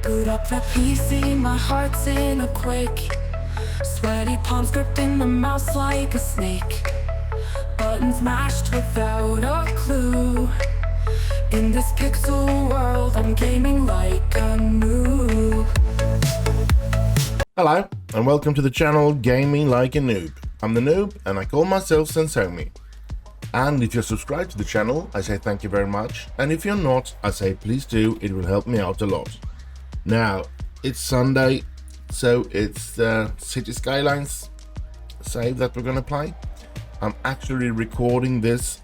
Boot up the PC, my heart's in a quake. Sweaty palms gripping the mouse like a snake. Buttons mashed without a clue. In this pixel world, I'm gaming like a noob. Hello, and welcome to the channel Gaming Like a Noob. I'm the noob, and I call myself XensoVille. And if you're subscribed to the channel, I say thank you very much. And if you're not, I say please do, it will help me out a lot. Now, it's Sunday, so it's the CitiesSkylines save that we're gonna play. I'm actually recording this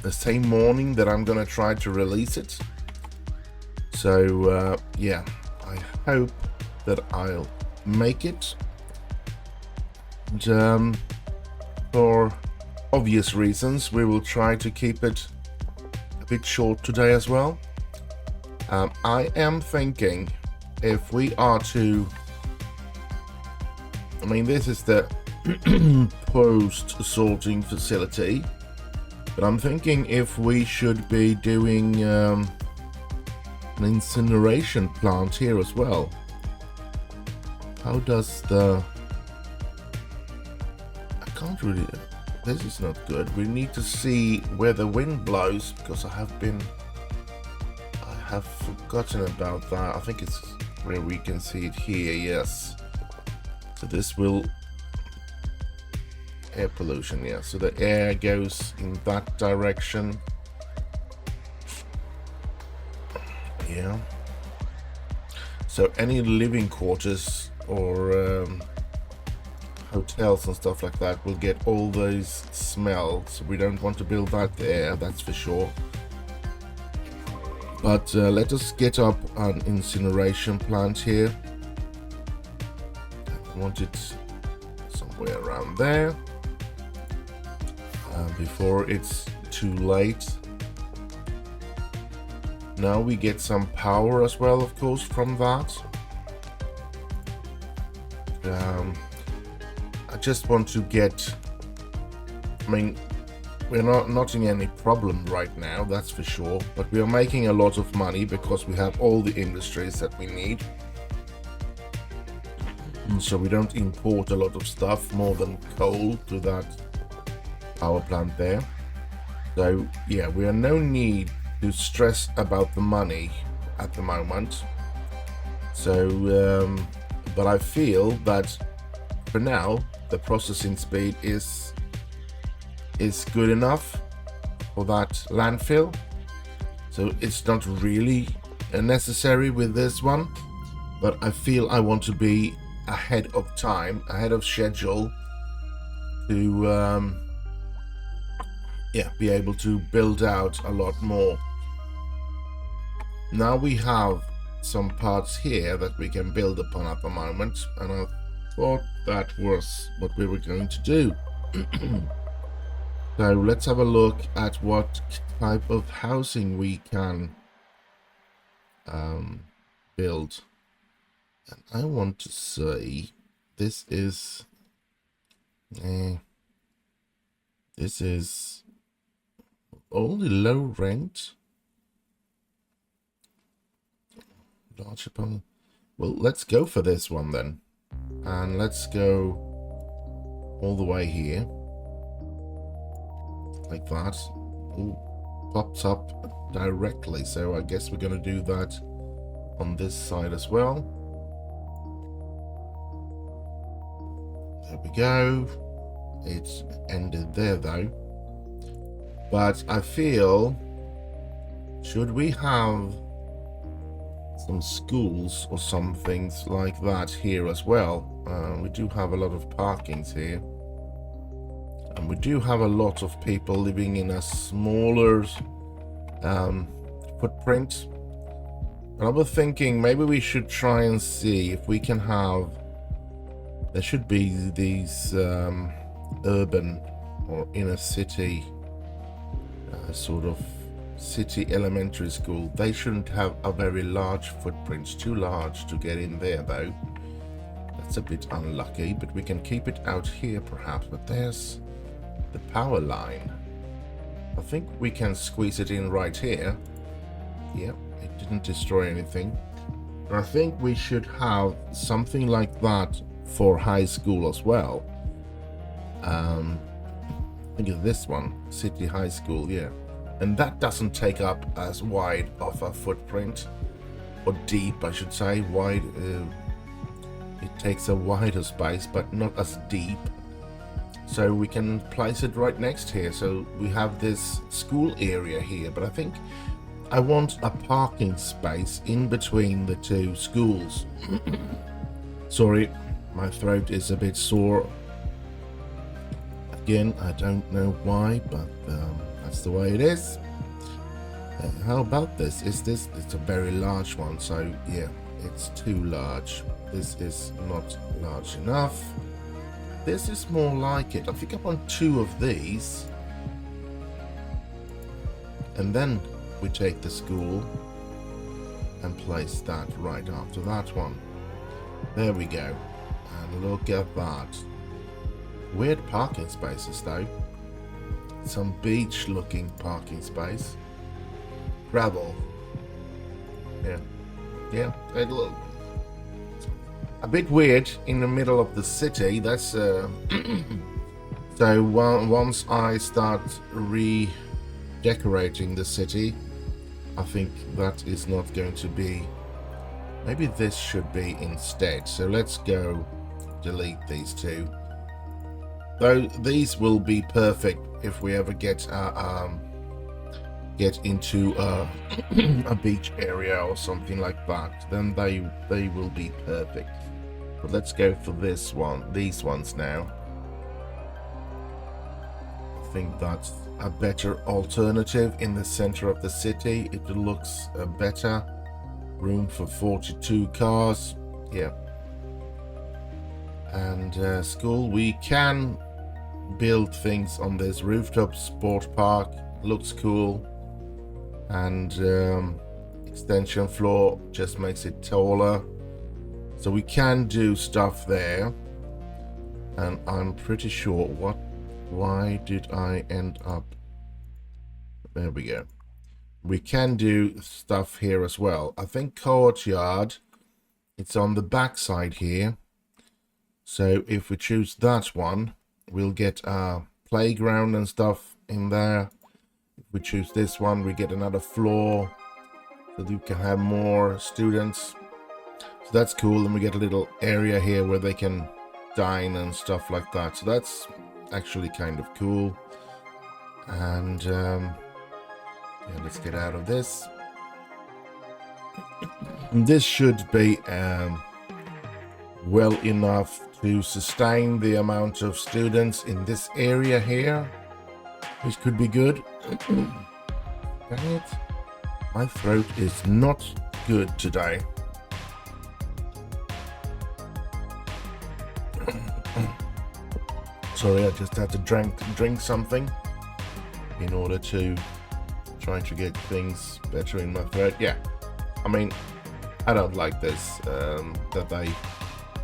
the same morning that I'm gonna try to release it. So yeah, I hope that I'll make it. And for obvious reasons, we will try to keep it a bit short today as well. I am thinking if we are to, I mean, this is the post sorting facility, but I'm thinking if we should be doing an incineration plant here as well. How does the, I can't really, this is not good. We need to see where the wind blows, because I have forgotten about that. I think it's where we can see it here, yes. So this will, air pollution, yeah. So the air goes in that direction. Yeah. So any living quarters or hotels and stuff like that will get all those smells. We don't want to build that there, that's for sure. But let us get up an incineration plant here. I want it somewhere around there before it's too late. Now we get some power as well, of course, from that. I just want to get, I mean, we're not in any problem right now, that's for sure, but we are making a lot of money because we have all the industries that we need. And so we don't import a lot of stuff more than coal to that power plant there. So yeah, we are no need to stress about the money at the moment. So but I feel that for now the processing speed is good enough for that landfill, so it's not really necessary with this one, but I feel I want to be ahead of time, ahead of schedule, to yeah, be able to build out a lot more. Now we have some parts here that we can build upon at the moment, and I thought that was what we were going to do. So let's have a look at what type of housing we can build. And I want to say this is only low rent. Large upon, well, let's go for this one then, and let's go all the way here. Like that. Ooh, pops up directly, so I guess we're going to do that on this side as well. There we go. It's ended there though, but I feel, should we have some schools or some things like that here as well? We do have a lot of parkings here. And we do have a lot of people living in a smaller footprint. And I was thinking maybe we should try and see if we can have, there should be these urban or inner city sort of city elementary school. They shouldn't have a very large footprint, too large to get in there though. That's a bit unlucky, but we can keep it out here perhaps. But there's the power line. I think we can squeeze it in right here. Yep, it didn't destroy anything. I think we should have something like that for high school as well. Think of this one, City High School, yeah. And that doesn't take up as wide of a footprint, or deep, I should say. Wide, it takes a wider space, but not as deep. So we can place it right next here. So we have this school area here, but I think I want a parking space in between the two schools. Sorry, my throat is a bit sore. Again, I don't know why, but that's the way it is. How about this? It's a very large one, so yeah, it's too large. This is not large enough. This is more like it. I think I want 2 of these. And then we take the school and place that right after that one. There we go. And look at that. Weird parking spaces though. Some beach looking parking space. Gravel. Yeah, it looks a bit weird in the middle of the city. That's so once I start redecorating the city, I think that is not going to be. Maybe this should be instead. So let's go delete these 2. Though these will be perfect if we ever get into a beach area or something like that. Then they will be perfect. But let's go for these ones now. I think that's a better alternative in the center of the city. It looks better. Room for 42 cars. Yeah. And school, we can build things on this rooftop sport park. Looks cool. And extension floor just makes it taller. So we can do stuff there. And I'm pretty sure why did I end up? There we go. We can do stuff here as well. I think courtyard, it's on the back side here. So if we choose that one, we'll get a playground and stuff in there. If we choose this one, we get another floor so that we can have more students. So that's cool. And we get a little area here where they can dine and stuff like that. So that's actually kind of cool. And yeah, let's get out of this. This should be well enough to sustain the amount of students in this area here, which could be good. Dang it, my throat is not good today. Sorry, I just had to drink something in order to try to get things better in my throat. Yeah, I mean, I don't like this, that they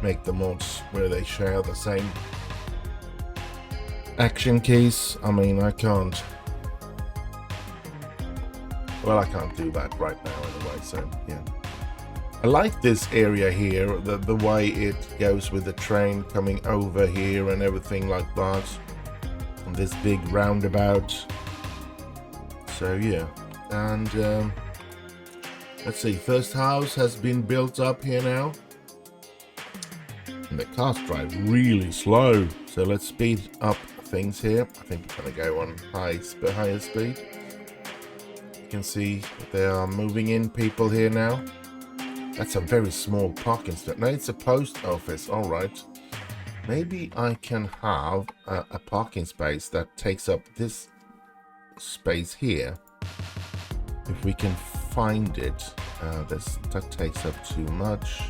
make the mods where they share the same action keys. I mean, I can't do that right now anyway, so yeah. I like this area here, the way it goes with the train coming over here and everything like that, and this big roundabout. So yeah, and let's see, first house has been built up here now. And the cars drive really slow, so let's speed up things here. I think I'm gonna go on higher speed. You can see they are moving in people here now. That's a very small parking spot. No, it's a post office. All right. Maybe I can have a parking space that takes up this space here. If we can find it. That takes up too much.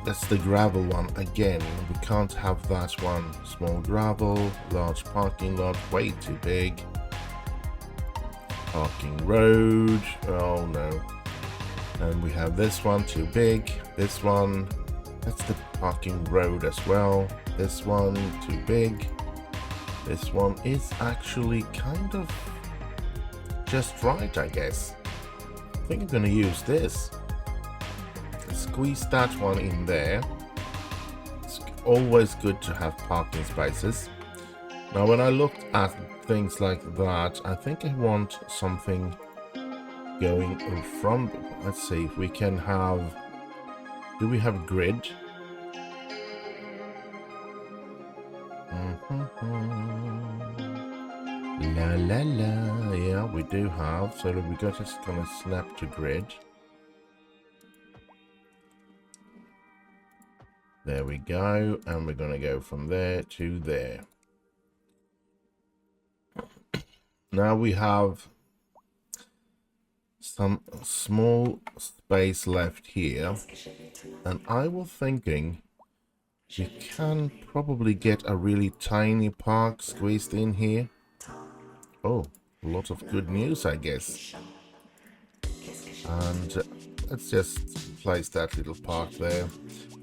That's the gravel one again. We can't have that one. Small gravel, large parking lot, way too big. Parking road, oh no. And we have this one, too big. This one, that's the parking road as well. This one, too big. This one is actually kind of just right, I guess. I think I'm gonna use this. Squeeze that one in there. It's always good to have parking spaces. Now when I looked at things like that, I think I want something going in front. Let's see if we can have... Do we have grid? La la la. Yeah, we do have. So we're just gonna snap to grid. There we go. And we're gonna go from there to there. Now we have some small space left here, and I was thinking we can probably get a really tiny park squeezed in here. Oh, a lot of good news, I guess. And let's just place that little park there.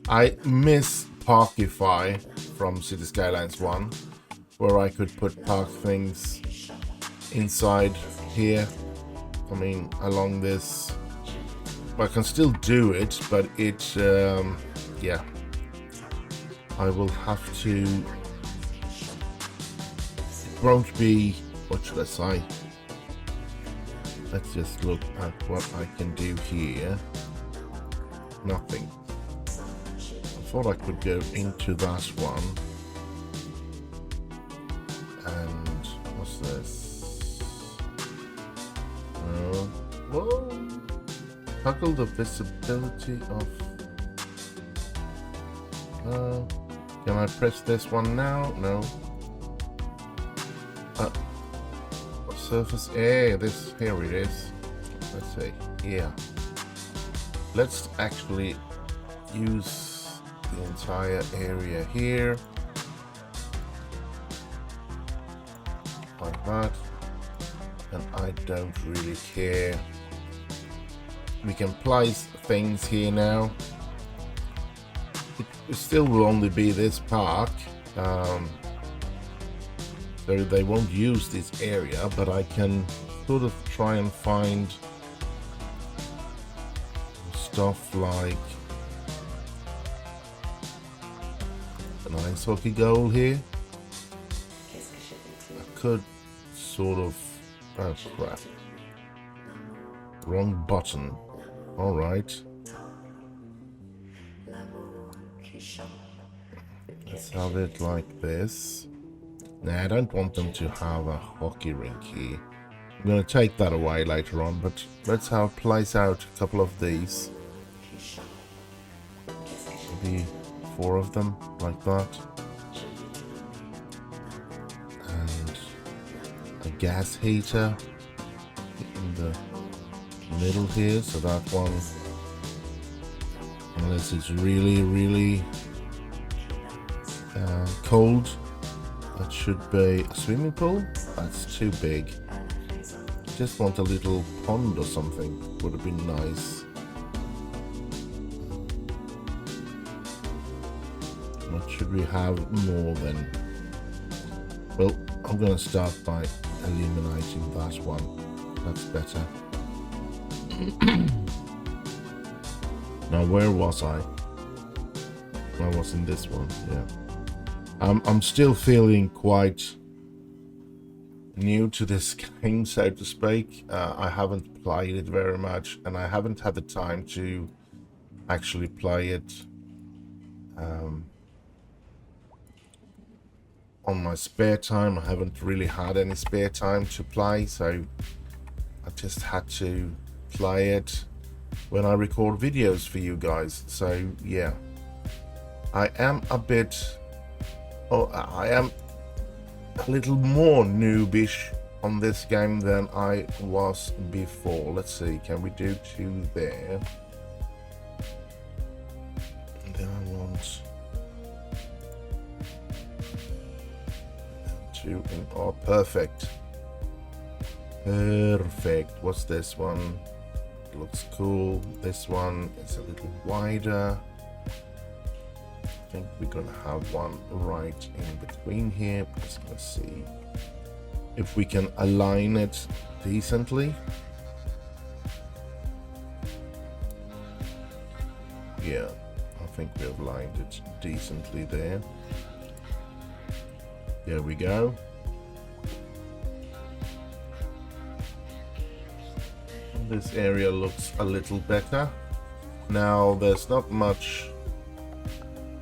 I miss Parkify from CitiesSkylines 1, where I could put park things inside here. I mean, along this. I can still do it, but it, yeah. I will have to. It won't be. What should I say? Let's just look at what I can do here. Nothing. I thought I could go into that one. And what's this? Whoa! Toggle the visibility of. Can I press this one now? No. Surface. Hey, this. Here it is. Let's see. Yeah. Let's actually use the entire area here. Like that. And I don't really care. We can place things here now. It still will only be this park. So they won't use this area, but I can sort of try and find stuff like an ice hockey goal here. I could sort of... Oh crap. Wrong button. Alright. Let's have it like this. Nah, I don't want them to have a hockey rink here. I'm going to take that away later on, but let's place out a couple of these. Maybe 4 of them, like that. And a gas heater in the middle here, so that one, unless it's really, really cold. That should be a swimming pool. That's too big. Just want a little pond or something. Would have been nice. What should we have more than? Well, I'm gonna start by eliminating that one. That's better. Now, where was I? I was in this one, yeah. I'm still feeling quite new to this game, so to speak. I haven't played it very much, and I haven't had the time to actually play it on my spare time. I haven't really had any spare time to play, so I just had to play it when I record videos for you guys. So yeah, I am a bit... Oh, I am a little more noobish on this game than I was before. Let's see, can we do 2 there? And then I want 2 in... Oh, perfect. Perfect. What's this one? It looks cool. This one is a little wider. I think we're gonna have one right in between here. Just gonna see. if we can align it decently. Yeah, I think we've aligned it decently there. There we go. This area looks a little better. Now there's not much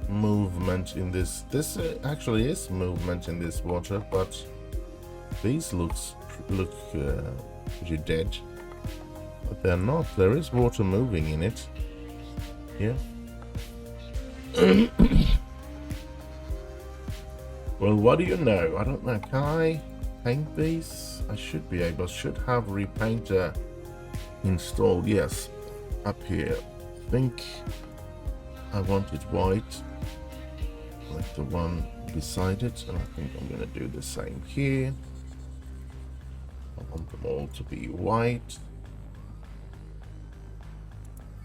movement in this. This actually is movement in this water, but these look pretty dead. But they're not. There is water moving in it. Yeah. Well, what do you know? I don't know. Can I paint these? I should be able. Should have repainter installed. Yes, up here. I think I want it white, like the one beside it, and I think I'm going to do the same here. I want them all to be white.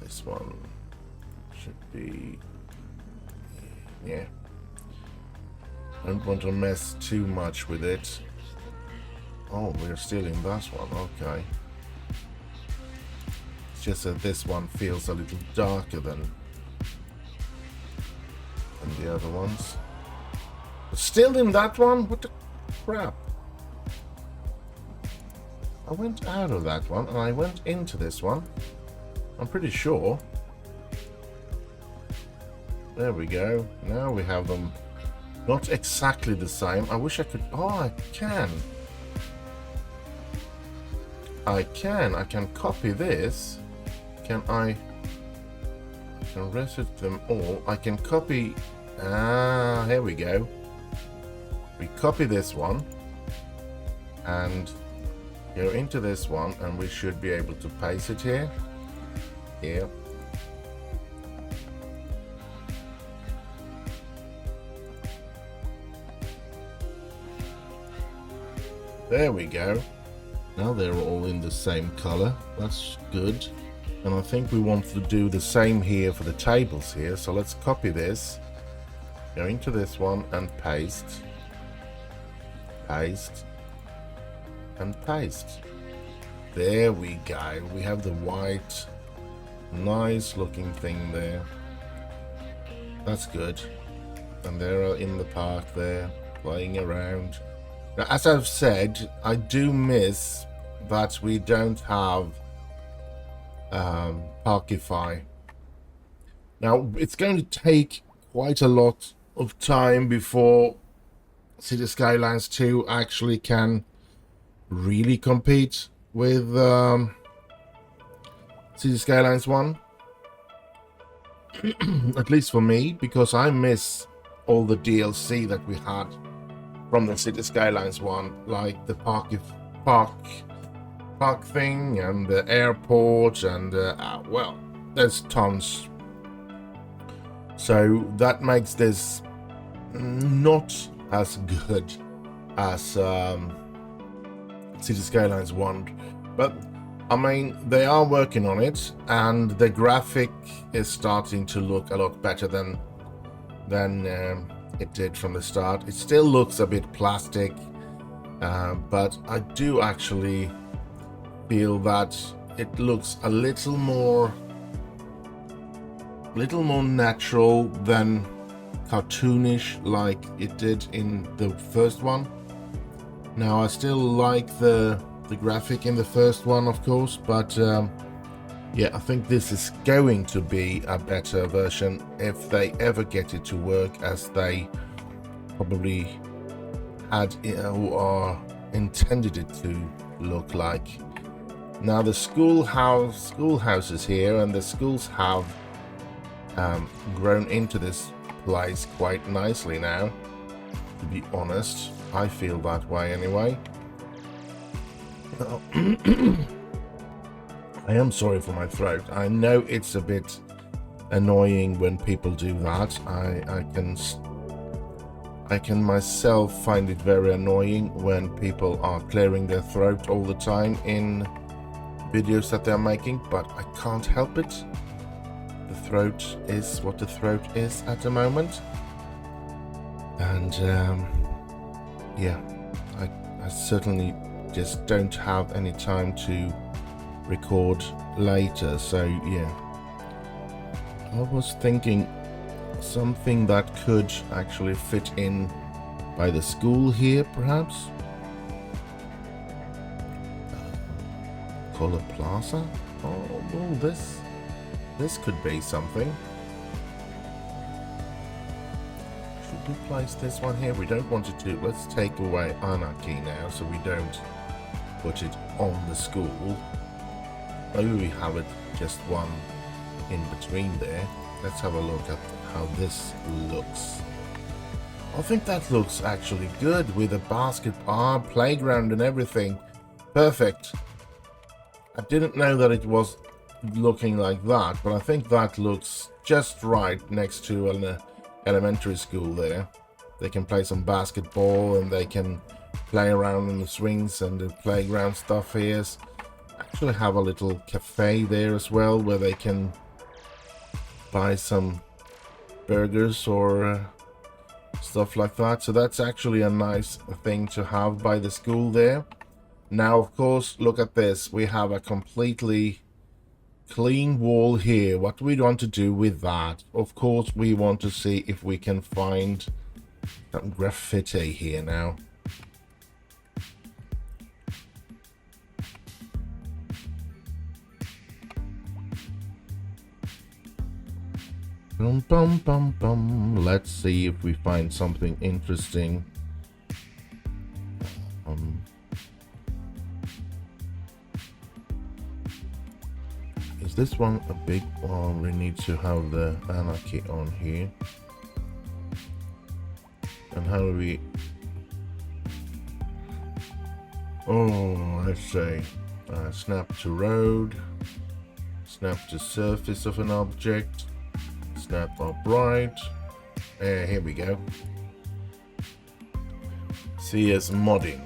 This one should be, yeah. I don't want to mess too much with it. Oh, we're still in that one. Okay. It's just that this one feels a little darker than the other ones. But still in that one? What the crap? I went out of that one and I went into this one. I'm pretty sure. There we go. Now we have them not exactly the same. I wish I could. Oh, I can. I can copy this. Can I can reset them all. I can copy. Ah, here we go. We copy this one and go into this one, and we should be able to paste it here. Here. There we go. Now they're all in the same color. That's good. And I think we want to do the same here for the tables here. So let's copy this. Go into this one and paste. Paste. And paste. There we go. We have the white, nice looking thing there. That's good. And they're in the park there, playing around. Now, as I've said, I do miss that we don't have Parkify. Now, it's going to take quite a lot of time before Cities Skylines 2 actually can really compete with Cities Skylines 1. At least for me, because I miss all the DLC that we had from the Cities Skylines 1, like the park thing and the airport and well, there's tons. So that makes this not as good as Cities Skylines 1, but I mean, they are working on it, and the graphic is starting to look a lot better than it did from the start. It still looks a bit plastic, but I do actually feel that it looks a little more natural than cartoonish like it did in the first one. Now, I still like the graphic in the first one, of course, but yeah, I think this is going to be a better version if they ever get it to work as they probably had or intended it to look like. Now, the schoolhouses here and the schools have grown into this place quite nicely now, to be honest. I feel that way anyway. I am sorry for my throat. I know it's a bit annoying when people do that. I can myself find it very annoying when people are clearing their throat all the time in videos that they're making, but I can't help it. The throat is what the throat is at the moment. And yeah, I I certainly just don't have any time to record later, so yeah. I was thinking something that could actually fit in by the school here, perhaps. Call it Plaza? Oh, well, this could be something. Should we place this one here? We don't want it to. Let's take away anarchy now, so we don't put it on the school. Maybe we have it just one in between there. Let's have a look at how this looks. I think that looks actually good with a basketball playground and everything. Perfect. I didn't know that it was looking like that, but I think that looks just right next to an elementary school there. They can play some basketball and they can play around in the swings and the playground stuff here. Actually have a little cafe there as well where they can buy some burgers or stuff like that. So that's actually a nice thing to have by the school there. Now, of course, look at this. We have a completely clean wall here. What do we want to do with that? Of course, we want to see if we can find some graffiti here now. Bum, bum, bum, bum. Let's see if we find something interesting. Is this one a big one? We need to have the anarchy on here. And how do we... Oh, let's say snap to road, snap to surface of an object, snap upright. Here we go. CS modding.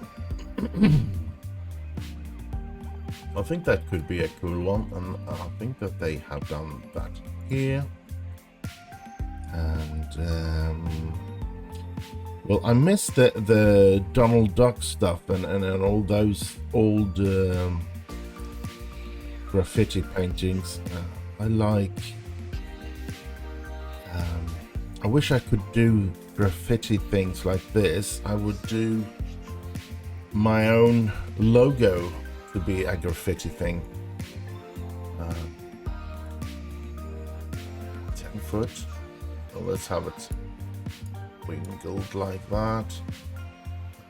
I think that could be a cool one, and I think that they have done that here. And well, I missed the Donald Duck stuff and all those old graffiti paintings. I like. I wish I could do graffiti things like this. I would do my own logo to be a graffiti thing. 10 foot. Well, let's have it wrinkled like that.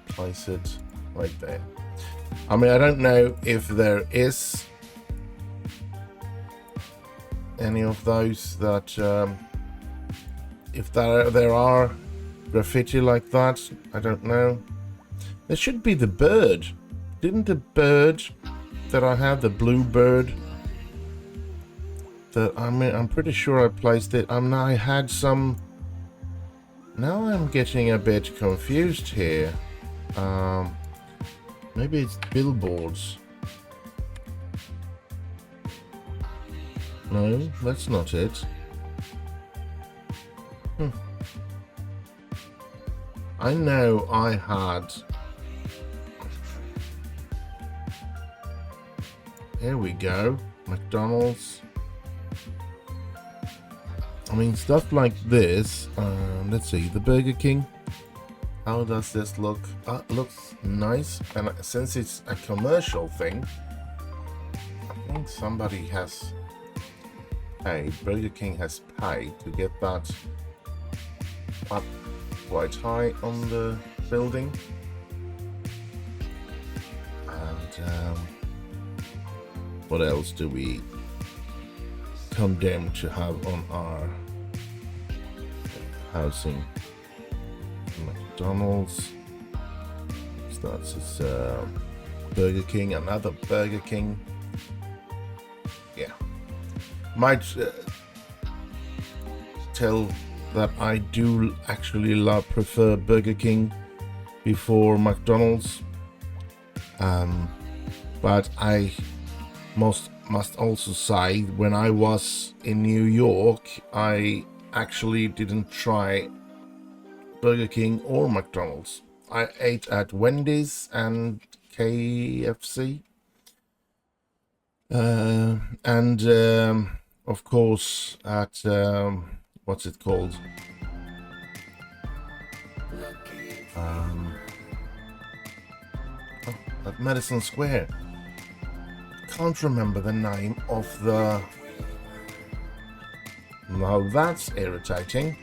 Place it right there. I mean, I don't know if there is any of those that if there are graffiti like that. I don't know. There should be the bird. Didn't the bird that I had, the blue bird, that I'm pretty sure I placed it. I had some. Now I'm getting a bit confused here. Maybe it's billboards. No, that's not it. I know I had. Here we go. McDonald's. I mean, stuff like this. Let's see, the Burger King. How does this look? Looks nice. And since it's a commercial thing, I think somebody has paid. Burger King has paid to get that up quite high on the building. And what else do we condemn to have on our housing? McDonald's. So that's his Burger King, another Burger King. Yeah. Might tell that I do actually prefer Burger King before McDonald's. But I must also say, when I was in New York, I actually didn't try Burger King or McDonald's. I ate at Wendy's and KFC. And of course at what's it called? At Madison Square. Can't remember the name of the... Now that's irritating.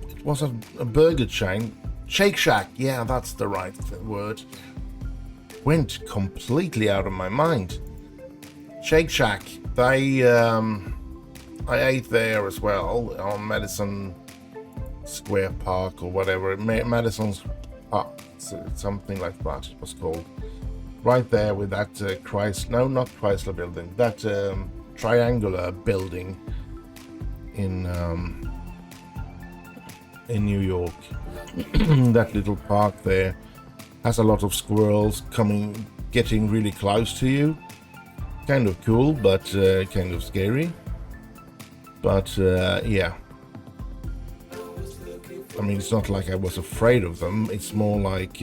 It was a burger chain. Shake Shack, yeah, that's the right word. Went completely out of my mind. Shake Shack, I ate there as well on Madison Square Park or whatever. Madison's Park, something like that it was called. Right there with that Chrysler, no, not Chrysler building, that triangular building in New York. That little park there has a lot of squirrels getting really close to you. Kind of cool, but kind of scary. But yeah. I mean, it's not like I was afraid of them. It's more like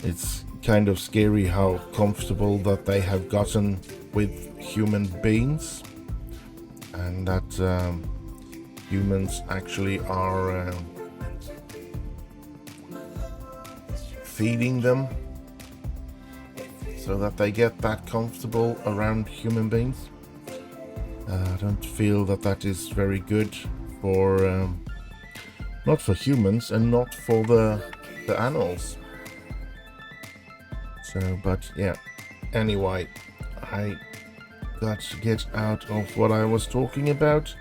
it's kind of scary how comfortable that they have gotten with human beings, and that humans actually are feeding them so that they get that comfortable around human beings. I don't feel that that is very good for not for humans and not for the animals. So, but yeah, anyway, I got to get out of what I was talking about.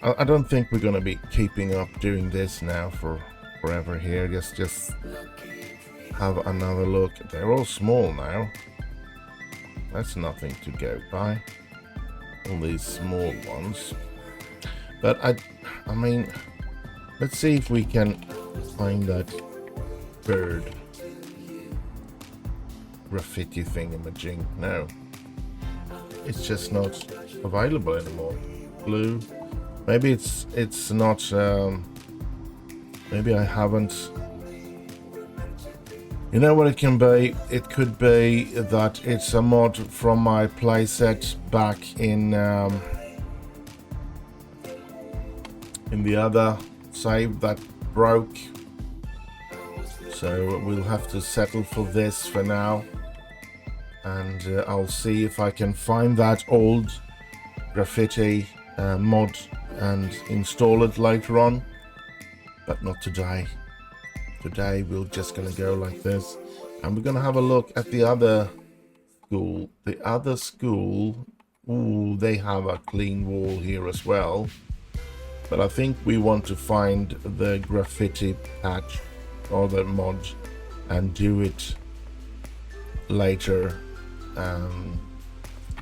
I don't think we're gonna be keeping up doing this now for forever here. Just have another look. They're all small now. That's nothing to go by. All these small ones. But I mean, let's see if we can find that bird graffiti thingamajig. No, it's just not available anymore. Blue. Maybe it's not. Maybe I haven't. You know what it can be? It could be that it's a mod from my playset back in the other save that broke. So we'll have to settle for this for now. And I'll see if I can find that old graffiti mod and install it later on. But not today. Today we're just gonna go like this, and we're gonna have a look at the other school. The other school, ooh, they have a clean wall here as well. But I think we want to find the graffiti patch or the mod and do it later,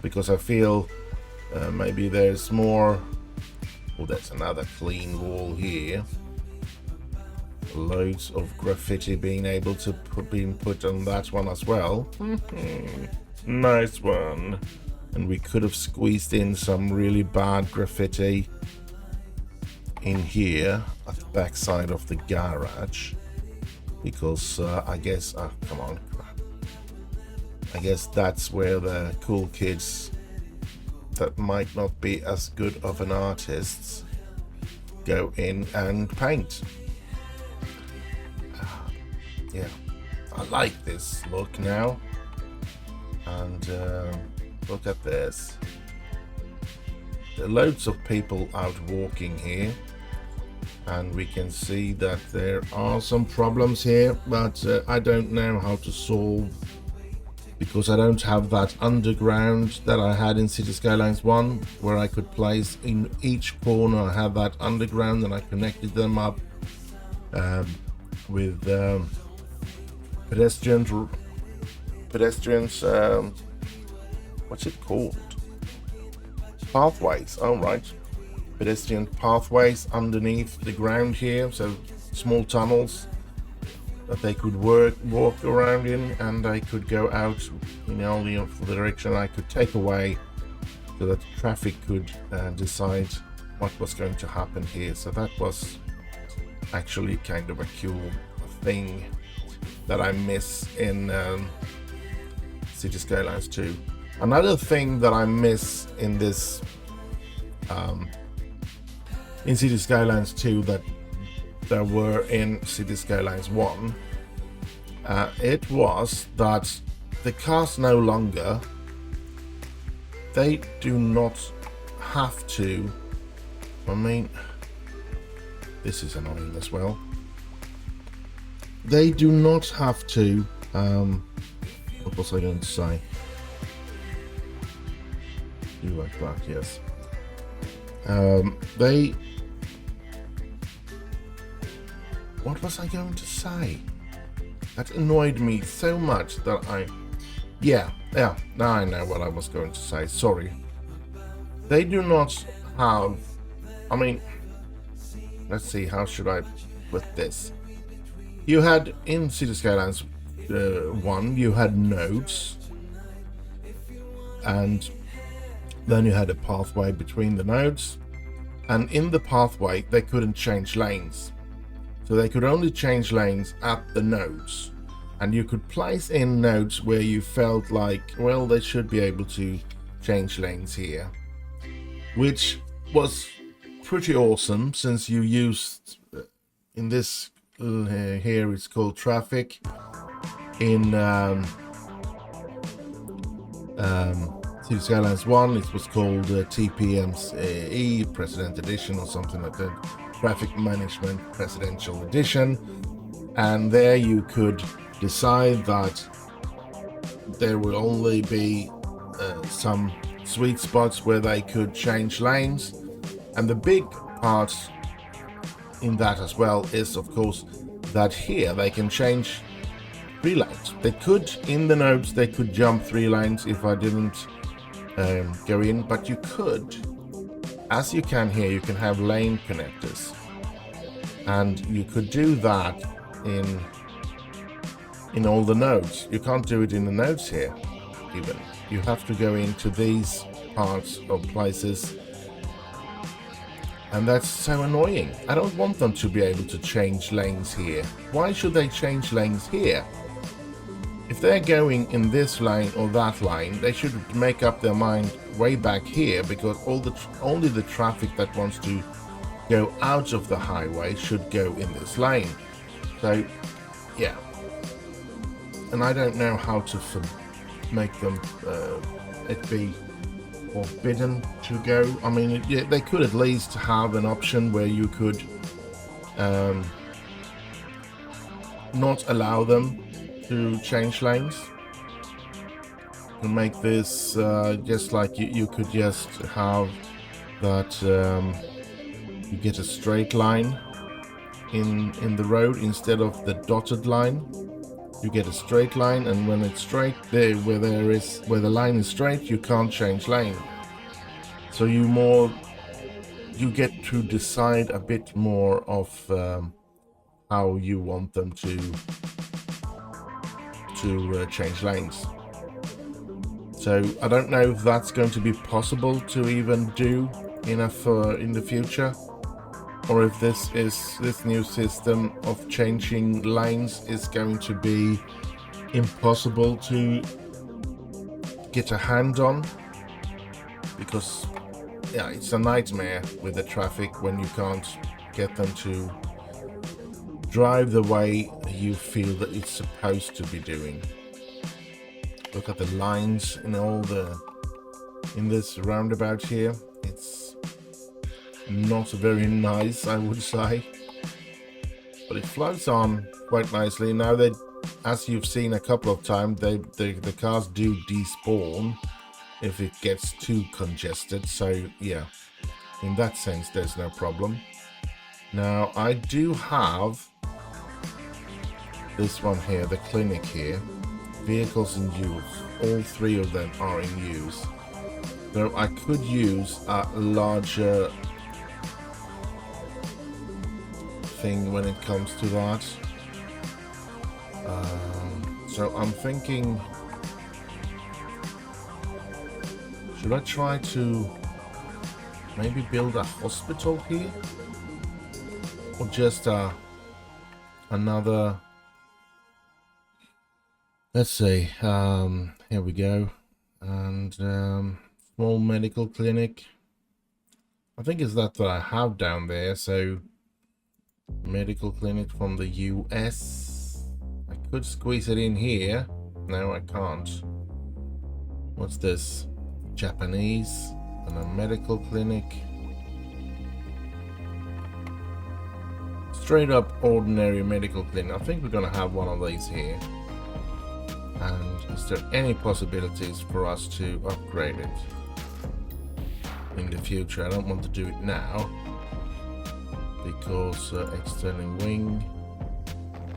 because I feel maybe there's more. Oh, that's another clean wall here. Loads of graffiti being able to being put on that one as well. Nice one. And we could have squeezed in some really bad graffiti in here at the back side of the garage, because I guess come on, I guess that's where the cool kids that might not be as good of an artists go in and paint. Yeah, I like this look now. And look at this. There are loads of people out walking here, and we can see that there are some problems here, but I don't know how to solve, because I don't have that underground that I had in Cities Skylines 1, where I could place in each corner. I had that underground and I connected them up with pedestrians, what's it called? Pathways, all right. Pedestrian pathways underneath the ground here, so small tunnels that they could walk around in, and I could go out in only the direction I could take away, so that traffic could decide what was going to happen here. So that was actually kind of a cool thing that I miss in City Skylines 2. Another thing that I miss in this in City Skylines 2 that there were in City Skylines 1, it was that the cars no longer, they do not have to, I mean, this is annoying as well. They do not have to, what was I going to say? Do like that, yes. What was I going to say? That annoyed me so much that yeah, now I know what I was going to say, sorry. They do not have, I mean, let's see, how should I put this? You had, in City Skylines 1, you had nodes, and then you had a pathway between the nodes, and in the pathway they couldn't change lanes. So they could only change lanes at the nodes. And you could place in nodes where you felt like, well, they should be able to change lanes here. Which was pretty awesome, since you used, in this here it's called traffic. In City Skylines 1, it was called TPME President Edition or something like that. Traffic Management Presidential Edition, and there you could decide that there will only be some sweet spots where they could change lanes, and the big part in that as well is, of course, that here they can change 3 lanes. They could, in the nodes, they could jump 3 lanes if I didn't go in, but you could, as you can here, you can have lane connectors, and you could do that in all the nodes. You can't do it in the nodes here even. You have to go into these parts of places, and that's so annoying. I don't want them to be able to change lanes here. Why should they change lanes here? If they're going in this lane or that lane, they should make up their mind way back here, because only the traffic that wants to go out of the highway should go in this lane. So, yeah. And I don't know how to make them it be forbidden to go. I mean, they could at least have an option where you could not allow them to change lanes, and make this just like you could just have that you get a straight line in the road instead of the dotted line. You get a straight line, and when it's straight, there where the line is straight, you can't change lane. So you get to decide a bit more of how you want them to change lanes. So I don't know if that's going to be possible to even do in the future, or if this new system of changing lanes is going to be impossible to get a hand on, because yeah, it's a nightmare with the traffic when you can't get them to drive the way you feel that it's supposed to be doing. Look at the lines in this roundabout here. It's not very nice, I would say, but it floats on quite nicely. Now that, as you've seen a couple of times, the cars do despawn if it gets too congested. So yeah, in that sense there's no problem. Now I do have this one here, the clinic here, vehicles in use. All 3 of them are in use. So I could use a larger thing when it comes to that. So I'm thinking, should I try to maybe build a hospital here? Or just a another, let's see, here we go. And small medical clinic. I think it's that I have down there. So medical clinic from the US. I could squeeze it in here. No, I can't. What's this? Japanese and a medical clinic. Straight up ordinary medical clinic. I think we're gonna have one of these here. And is there any possibilities for us to upgrade it in the future? I don't want to do it now because external wing.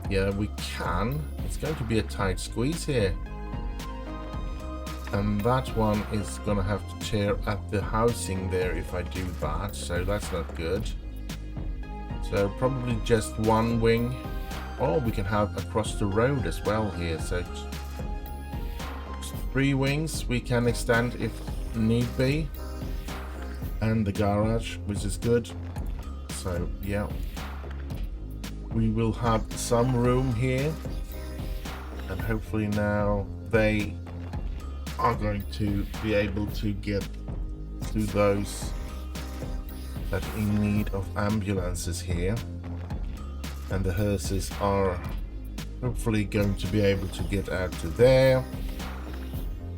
Yeah, we can. It's going to be a tight squeeze here. And that one is gonna have to tear at the housing there if I do that, so that's not good. So probably just one wing. Or we can have across the road as well here, so 3 wings we can extend if need be. And the garage, which is good. So yeah, we will have some room here, and hopefully now they are going to be able to get to those that are in need of ambulances here, and the hearses are hopefully going to be able to get out to there.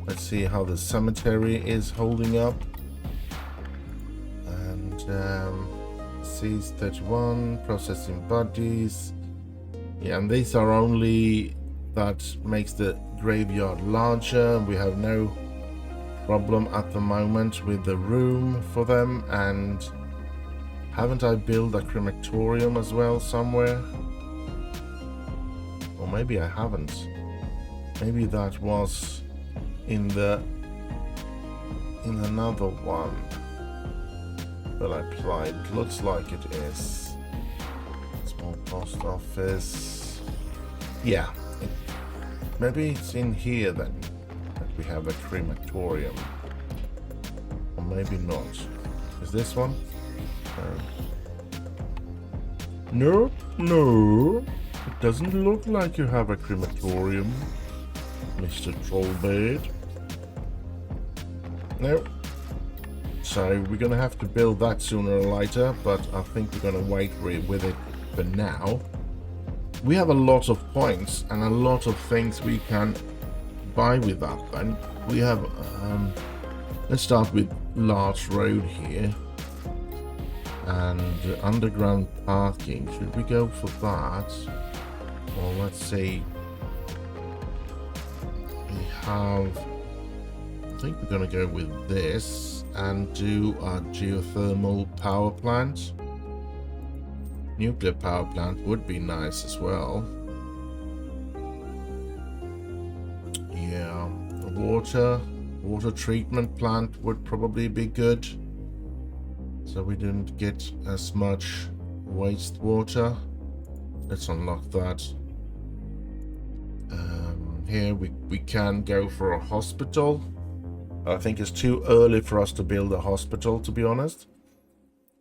Let's see how the cemetery is holding up. And C31 processing bodies. Yeah, and these are only that makes the graveyard larger. We have no problem at the moment with the room for them. And haven't I built a crematorium as well somewhere? Or maybe I haven't. Maybe that was in another one that I applied. Looks like it is. Small post office. Yeah. Maybe it's in here then that we have a crematorium. Or maybe not. Is this one? No. No. It doesn't look like you have a crematorium, Mr. Trollbeard. No. So we're gonna have to build that sooner or later, but I think we're gonna wait with it for now. We have a lot of points and a lot of things we can buy with that. And we have, let's start with large road here. And underground parking, should we go for that? Or let's see, we have, I think we're going to go with this and do a geothermal power plant. Nuclear power plant would be nice as well. Yeah, a water treatment plant would probably be good, so we didn't get as much wastewater. Let's unlock that. Here we can go for a hospital. I think it's too early for us to build a hospital, to be honest.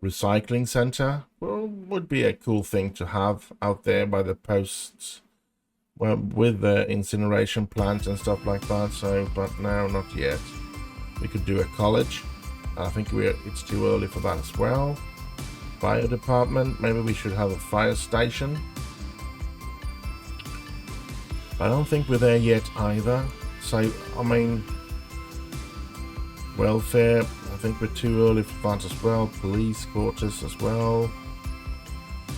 Recycling center, well, would be a cool thing to have out there by the posts, well, with the incineration plant and stuff like that. So, but now not yet. We could do a college. I think it's too early for that as well. Fire department, maybe we should have a fire station. I don't think we're there yet either. So, I mean, welfare, I think we're too early for that as well. Police quarters as well.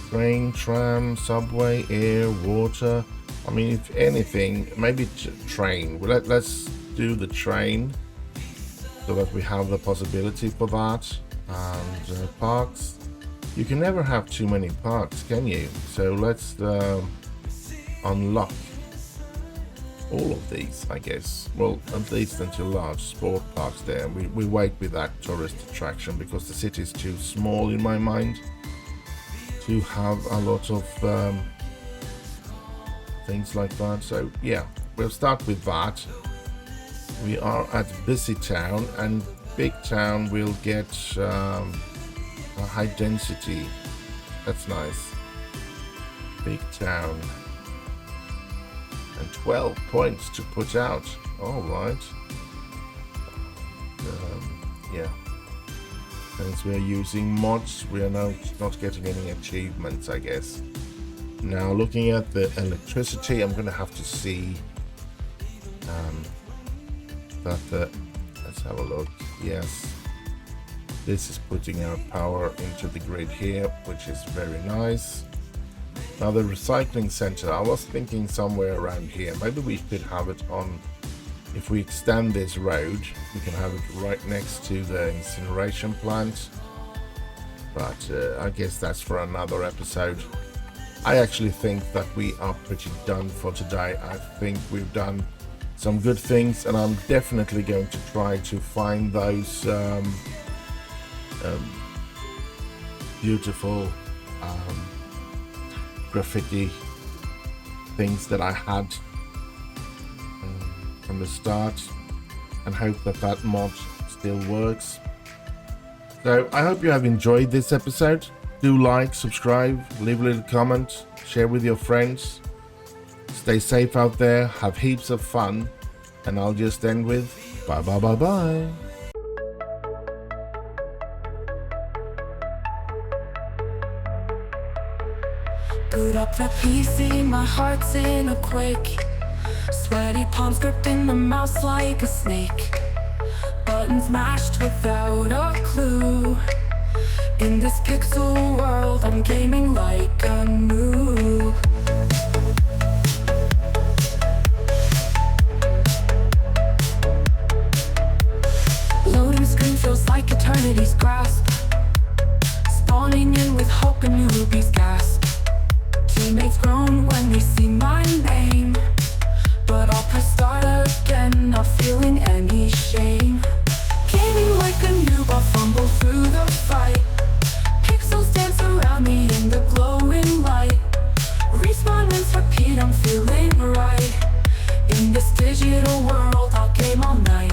Train, tram, subway, air, water. I mean, if anything, maybe train. Let's do the train so that we have the possibility for that. And parks. You can never have too many parks, can you? So let's unlock all of these, I guess. Well, at least until large sport parks there. We wait with that tourist attraction because the city is too small in my mind to have a lot of things like that. So yeah, we'll start with that. We are at busy town, and big town will get a high density. That's nice. big town. And 12 points to put out. Alright. Yeah. Since we're using mods, we are now not getting any achievements, I guess. Now, looking at the electricity, I'm going to have to see that let's have a look. Yes. This is putting our power into the grid here, which is very nice. Now the recycling center, I was thinking somewhere around here. Maybe we could have it on, if we extend this road, we can have it right next to the incineration plant. But I guess that's for another episode. I actually think that we are pretty done for today. I think we've done some good things, and I'm definitely going to try to find those beautiful graffiti things that I had from the start, and hope that that mod still works. So I hope you have enjoyed this episode. Do like, subscribe, leave a little comment, share with your friends. Stay safe out there, have heaps of fun, and I'll just end with bye bye bye bye. Boot up the PC, my heart's in a quake. Sweaty palms gripping the mouse like a snake. Buttons mashed without a clue. In this pixel world, I'm gaming like a noob. Loading screen feels like eternity's grasp. Spawning in with hope and newbies gasp. Teammates groan when they see my name, but I'll press start again, not feeling any shame. Gaming like a noob, I'll fumble through the fight. Pixels dance around me in the glowing light. Respawn, rinse, repeat, I'm feeling right. In this digital world, I'll game all night.